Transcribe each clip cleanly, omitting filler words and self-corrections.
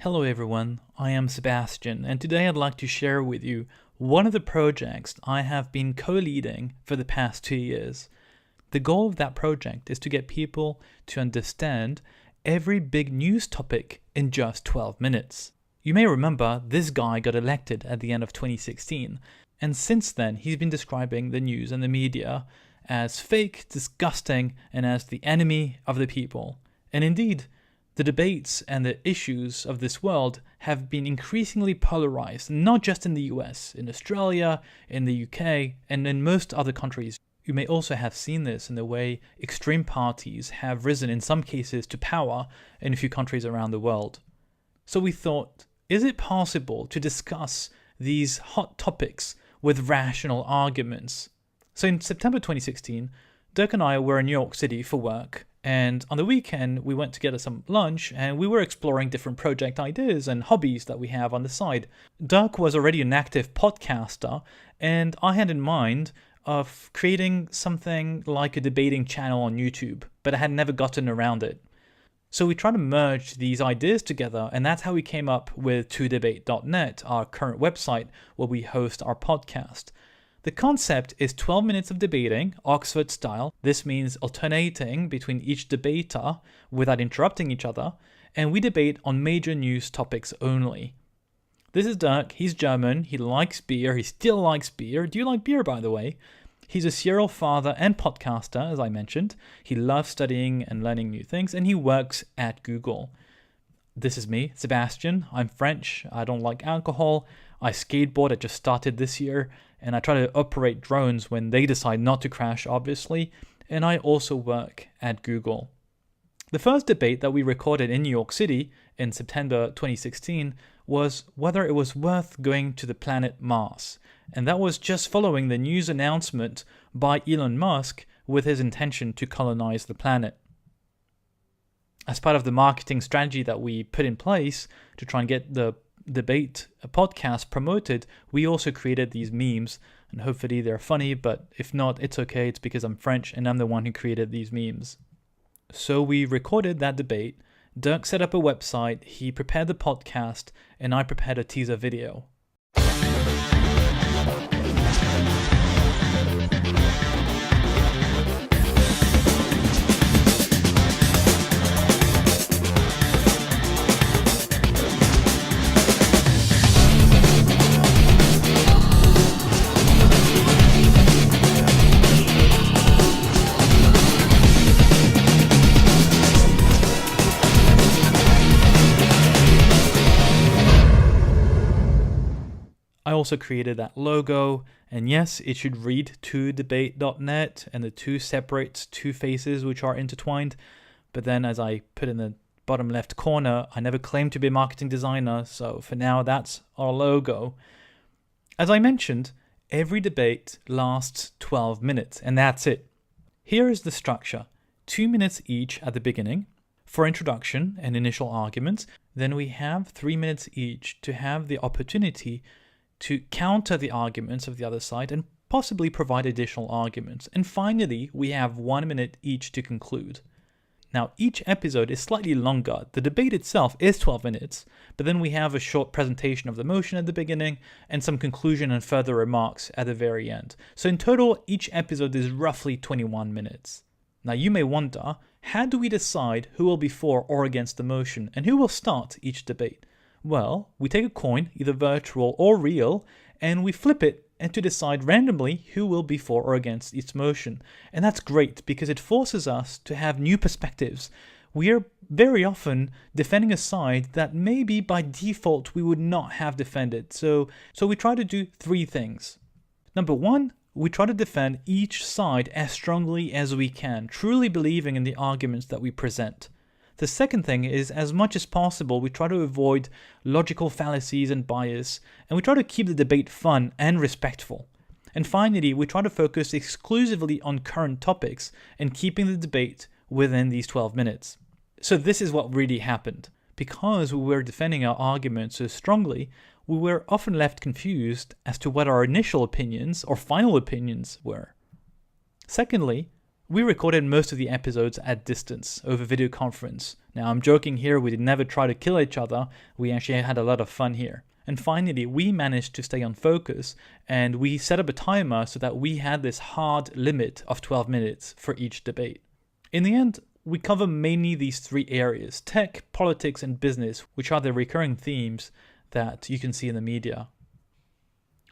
Hello everyone, I am Sebastian, and today I'd like to share with you one of the projects I have been co-leading for the past 2 years. The goal of that project is to get people to understand every big news topic in just 12 minutes. You may remember this guy got elected at the end of 2016, and since then he's been describing the news and the media as fake, disgusting, and as the enemy of the people. And indeed, the debates and the issues of this world have been increasingly polarized, not just in the US, in Australia, in the UK, and in most other countries. You may also have seen this in the way extreme parties have risen in some cases to power in a few countries around the world. So we thought, is it possible to discuss these hot topics with rational arguments? So in September 2016, Dirk and I were in New York City for work, and on the weekend we went to get some lunch and we were exploring different project ideas and hobbies that we have on the side. Dirk was already an active podcaster, and I had in mind of creating something like a debating channel on YouTube, but I had never gotten around it. So we tried to merge these ideas together, and that's how we came up with 2debate.net, our current website where we host our podcast. The concept is 12 minutes of debating, Oxford style. This means alternating between each debater without interrupting each other, and we debate on major news topics only. This is Dirk. He's German. He likes beer. He still likes beer. Do you like beer, by the way? He's a serial father and podcaster, as I mentioned. He loves studying and learning new things, and he works at Google. This is me, Sebastian. I'm French. I don't like alcohol. I skateboard. I just started this year. And I try to operate drones when they decide not to crash, obviously. And I also work at Google. The first debate that we recorded in New York City in September 2016 was whether it was worth going to the planet Mars. And that was just following the news announcement by Elon Musk with his intention to colonize the planet. As part of the marketing strategy that we put in place to try and get the debate podcast promoted, we also created these memes, and hopefully they're funny, but if not, it's okay. It's because I'm French and I'm the one who created these memes. So we recorded that debate. Dirk set up a website, he prepared the podcast, and I prepared a teaser video. I also created that logo, and yes, it should read 2debate.net, and the two separates two faces which are intertwined. But then as I put in the bottom left corner, I never claimed to be a marketing designer, so for now that's our logo. As I mentioned, every debate lasts 12 minutes, and that's it. Here is the structure. 2 minutes each at the beginning for introduction and initial arguments. Then we have 3 minutes each to have the opportunity to counter the arguments of the other side and possibly provide additional arguments. And finally, we have 1 minute each to conclude. Now, each episode is slightly longer. The debate itself is 12 minutes, but then we have a short presentation of the motion at the beginning and some conclusion and further remarks at the very end. So in total, each episode is roughly 21 minutes. Now, you may wonder, how do we decide who will be for or against the motion and who will start each debate? Well, we take a coin, either virtual or real, and we flip it and to decide randomly who will be for or against each motion. And that's great because it forces us to have new perspectives. We are very often defending a side that maybe by default we would not have defended. So we try to do 3 things. Number 1, we try to defend each side as strongly as we can, truly believing in the arguments that we present. The second thing is, as much as possible, we try to avoid logical fallacies and bias, and we try to keep the debate fun and respectful. And finally, we try to focus exclusively on current topics and keeping the debate within these 12 minutes. So this is what really happened. Because we were defending our arguments so strongly, we were often left confused as to what our initial opinions or final opinions were. Secondly, We recorded most of the episodes at distance over video conference. Now I'm joking here, we did never try to kill each other, we actually had a lot of fun here. And finally, we managed to stay on focus and we set up a timer so that we had this hard limit of 12 minutes for each debate. In the end, we cover mainly these three areas: tech, politics, and business, which are the recurring themes that you can see in the media.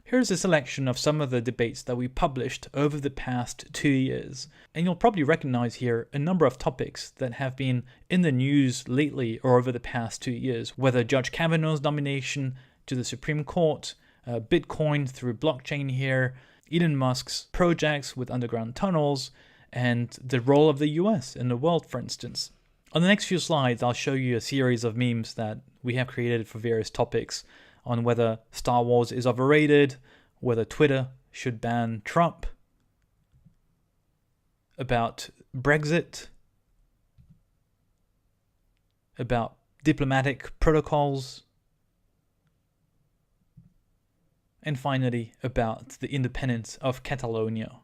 Here's a selection of some of the debates that we published over the past 2 years. And you'll probably recognize here a number of topics that have been in the news lately or over the past 2 years, whether Judge Kavanaugh's nomination to the Supreme Court, Bitcoin through blockchain here, Elon Musk's projects with underground tunnels, and the role of the US in the world, for instance. On the next few slides, I'll show you a series of memes that we have created for various topics on whether Star Wars is overrated, whether Twitter should ban Trump, about Brexit, about diplomatic protocols, and finally about the independence of Catalonia.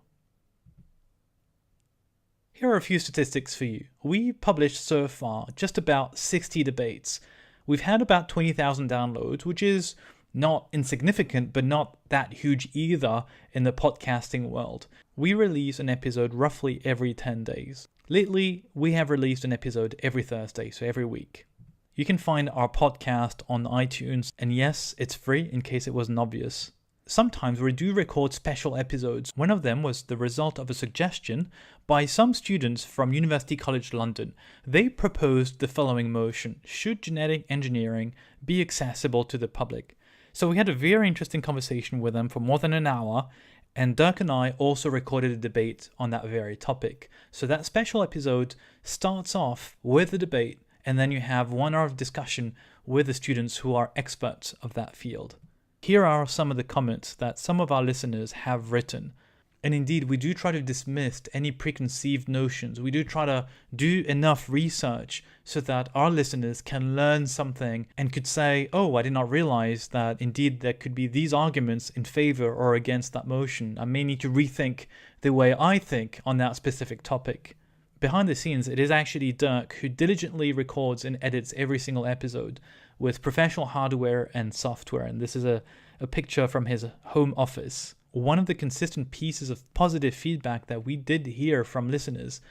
Here are a few statistics for you. We published so far just about 60 debates. We've had about 20,000 downloads, which is not insignificant, but not that huge either in the podcasting world. We release an episode roughly every 10 days. Lately, we have released an episode every Thursday, so every week. You can find our podcast on iTunes, and yes, it's free in case it wasn't obvious. Sometimes we do record special episodes. One of them was the result of a suggestion by some students from University College London. They proposed the following motion: should genetic engineering be accessible to the public? So we had a very interesting conversation with them for more than an hour, and Dirk and I also recorded a debate on that very topic. So that special episode starts off with the debate, and then you have 1 hour of discussion with the students who are experts of that field. Here are some of the comments that some of our listeners have written. And indeed, we do try to dismiss any preconceived notions. We do try to do enough research so that our listeners can learn something and could say, oh, I did not realize that indeed there could be these arguments in favor or against that motion. I may need to rethink the way I think on that specific topic. Behind the scenes, it is actually Dirk who diligently records and edits every single episode with professional hardware and software. And this is a picture from his home office. One of the consistent pieces of positive feedback that we did hear from listeners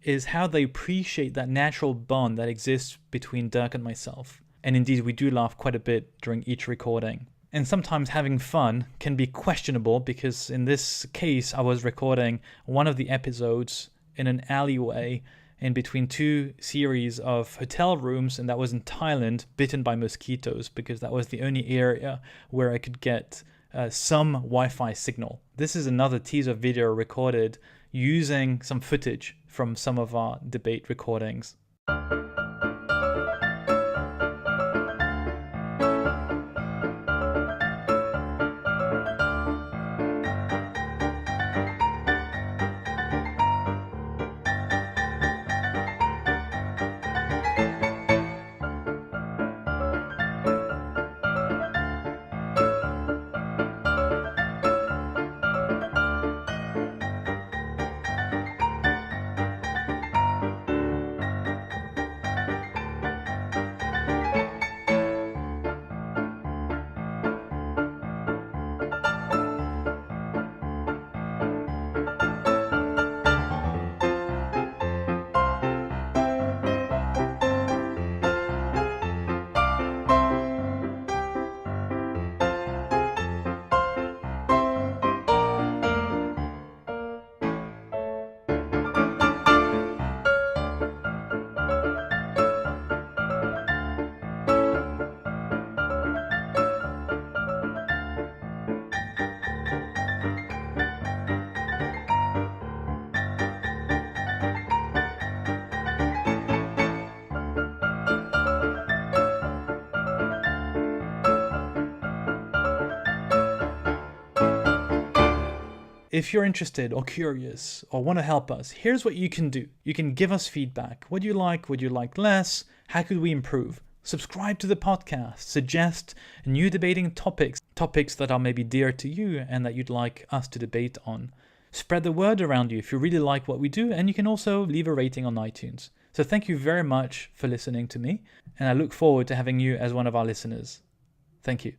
is how they appreciate that natural bond that exists between Dirk and myself. And indeed, we do laugh quite a bit during each recording. And sometimes having fun can be questionable, because in this case, I was recording one of the episodes in an alleyway in between 2 series of hotel rooms, and that was in Thailand, bitten by mosquitoes, because that was the only area where I could get some Wi-Fi signal. This is another teaser video recorded using some footage from some of our debate recordings. If you're interested or curious or want to help us, here's what you can do. You can give us feedback. What do you like? What do you like less? How could we improve? Subscribe to the podcast. Suggest new debating topics that are maybe dear to you and that you'd like us to debate on. spread the word around you if you really like what we do, and you can also leave a rating on iTunes. So thank you very much for listening to me, and I look forward to having you as one of our listeners. Thank you.